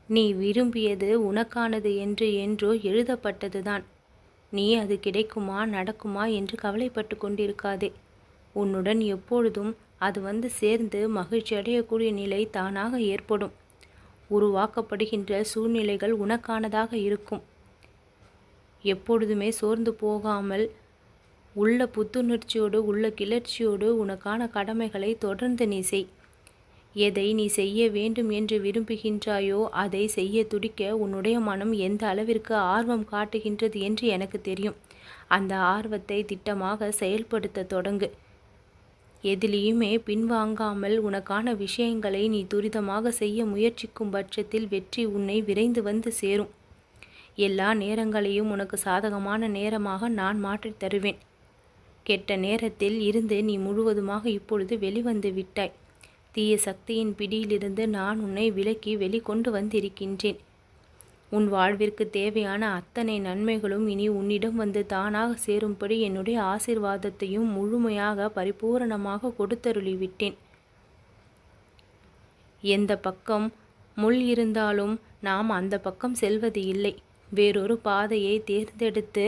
நீ விரும்பியது உனக்கானது என்று என்றோ எழுதப்பட்டதுதான். நீ அது கிடைக்குமா நடக்குமா என்று கவலைப்பட்டு கொண்டிருக்காதே. உன்னுடன் எப்பொழுதும் அது வந்து சேர்ந்து மகிழ்ச்சி அடையக்கூடிய நிலை தானாக ஏற்படும். உருவாக்கப்படுகின்ற சூழ்நிலைகள் உனக்கானதாக இருக்கும். எப்பொழுதுமே சோர்ந்து போகாமல் உள்ள புத்துணர்ச்சியோடு உள்ள கிளர்ச்சியோடு உனக்கான கடமைகளை தொடர்ந்து நீ செய். எதை நீ செய்ய வேண்டும் என்று விரும்புகின்றாயோ அதை செய்ய துடிக்க உன்னுடைய மனம் எந்த அளவிற்கு ஆர்வம் காட்டுகின்றது என்று எனக்கு தெரியும். அந்த ஆர்வத்தை திட்டமாக செயல்படுத்த தொடங்கு. எதிலேயுமே பின்வாங்காமல் உனக்கான விஷயங்களை நீ துரிதமாக செய்ய முயற்சிக்கும் பட்சத்தில் வெற்றி உன்னை விரைந்து வந்து சேரும். எல்லா நேரங்களையும் உனக்கு சாதகமான நேரமாக நான் மாற்றித் தருவேன். கெட்ட நேரத்தில் இருந்து நீ முழுவதுமாக இப்பொழுது வெளிவந்து விட்டாய். தீய சக்தியின் பிடியிலிருந்து நான் உன்னை விலக்கி வெளிக்கொண்டு வந்திருக்கின்றேன். உன் வாழ்விற்கு தேவையான அத்தனை நன்மைகளும் இனி உன்னிடம் வந்து தானாக சேரும்படி என்னுடைய ஆசீர்வாதத்தையும் முழுமையாக பரிபூரணமாக கொடுத்தருளிவிட்டேன். எந்த பக்கம் முள் இருந்தாலும் நாம் அந்த பக்கம் செல்வது இல்லை. வேறொரு பாதையை தேர்ந்தெடுத்து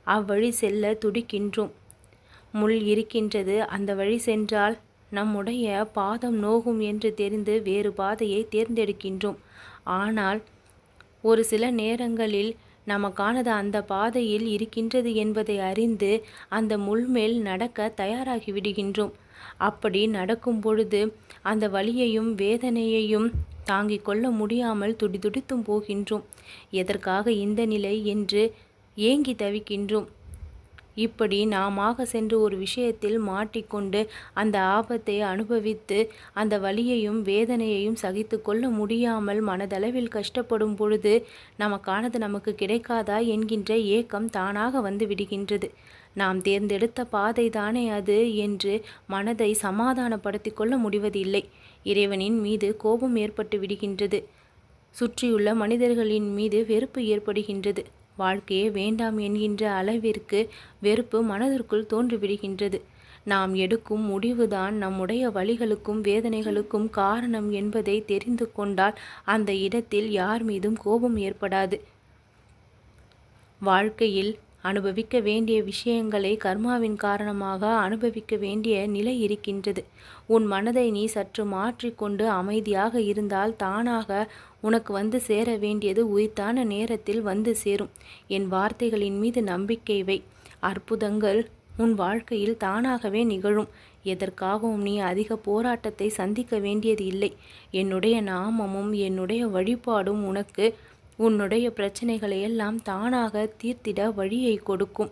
அவ்வழி செல்ல துடிக்கின்றோம். முள் இருக்கின்றது, அந்த வழி சென்றால் நம்முடைய பாதம் நோகும் என்று தெரிந்து வேறு பாதையை தேர்ந்தெடுக்கின்றோம். ஆனால் ஒரு சில நேரங்களில் நமக்கானது அந்த பாதையில் இருக்கின்றது என்பதை அறிந்து அந்த முள் மேல் நடக்க தயாராகி விடுகின்றோம். அப்படி நடக்கும் பொழுது அந்த வலியையும் வேதனையையும் தாங்கிக் கொள்ள முடியாமல் துடிதுடித்தும் போகின்றோம். எதற்காக இந்த நிலை என்று ஏங்கி தவிக்கின்றோம். இப்படி நாமாக சென்று ஒரு விஷயத்தில் மாட்டிக்கொண்டு அந்த ஆபத்தை அனுபவித்து அந்த வலியையும் வேதனையையும் சகித்து கொள்ள முடியாமல் மனதளவில் கஷ்டப்படும் பொழுது நமக்கானது நமக்கு கிடைக்காதா என்கின்ற ஏக்கம் தானாக வந்து விடுகின்றது. நாம் தேர்ந்தெடுத்த பாதை தானே அது என்று மனதை சமாதானப்படுத்தி கொள்ள முடிவதில்லை. இறைவனின் மீது கோபம் ஏற்பட்டு விடுகின்றது. சுற்றியுள்ள மனிதர்களின் மீது வெறுப்பு ஏற்படுகின்றது. வாழ்க்கையே வேண்டாம் என்கின்ற அளவிற்கு வெறுப்பு மனதிற்குள் தோன்றிவிடுகின்றது. நாம் எடுக்கும் முடிவுதான் நம்முடைய வலிகளுக்கும் வேதனைகளுக்கும் காரணம் என்பதை தெரிந்து கொண்டால் அந்த இடத்தில் யார் மீதும் கோபம் ஏற்படாது. வாழ்க்கையில் அனுபவிக்க வேண்டிய விஷயங்களை கர்மாவின் காரணமாக அனுபவிக்க வேண்டிய நிலை இருக்கின்றது. உன் மனதை நீ சற்று மாற்றிக்கொண்டு அமைதியாக இருந்தால் தானாக உனக்கு வந்து சேர வேண்டியது உரித்தான நேரத்தில் வந்து சேரும். என் வார்த்தைகளின் மீது நம்பிக்கை வை. அற்புதங்கள் உன் வாழ்க்கையில் தானாகவே நிகழும். எதற்காகவும் நீ அதிக போராட்டத்தை சந்திக்க வேண்டியது இல்லை. என்னுடைய நாமமும் என்னுடைய வழிபாடும் உனக்கு உன்னுடைய பிரச்சனைகளை எல்லாம் தானாக தீர்த்திட வழியை கொடுக்கும்.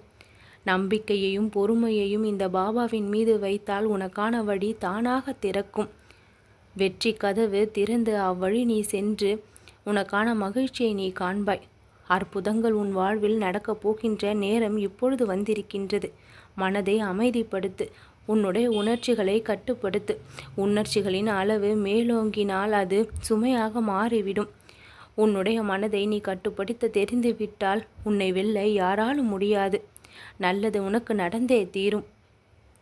நம்பிக்கையையும் பொறுமையையும் இந்த பாபாவின் மீது வைத்தால் உனக்கான வழி தானாக திறக்கும். வெற்றி கதவு திறந்து அவ்வழி நீ சென்று உனக்கான மகிழ்ச்சியை நீ காண்பாய். அற்புதங்கள் உன் வாழ்வில் நடக்கப் போகின்ற நேரம் இப்பொழுது வந்திருக்கின்றது. மனதை அமைதிப்படுத்து. உன்னுடைய உணர்ச்சிகளை கட்டுப்படுத்து. உணர்ச்சிகளின் அளவு மேலோங்கினால் அது சுமையாக மாறிவிடும். உன்னுடைய மனதை நீ கட்டுப்படுத்த தெரிந்துவிட்டால் உன்னை வெல்ல யாராலும் முடியாது. நல்லது உனக்கு நடந்தே தீரும்.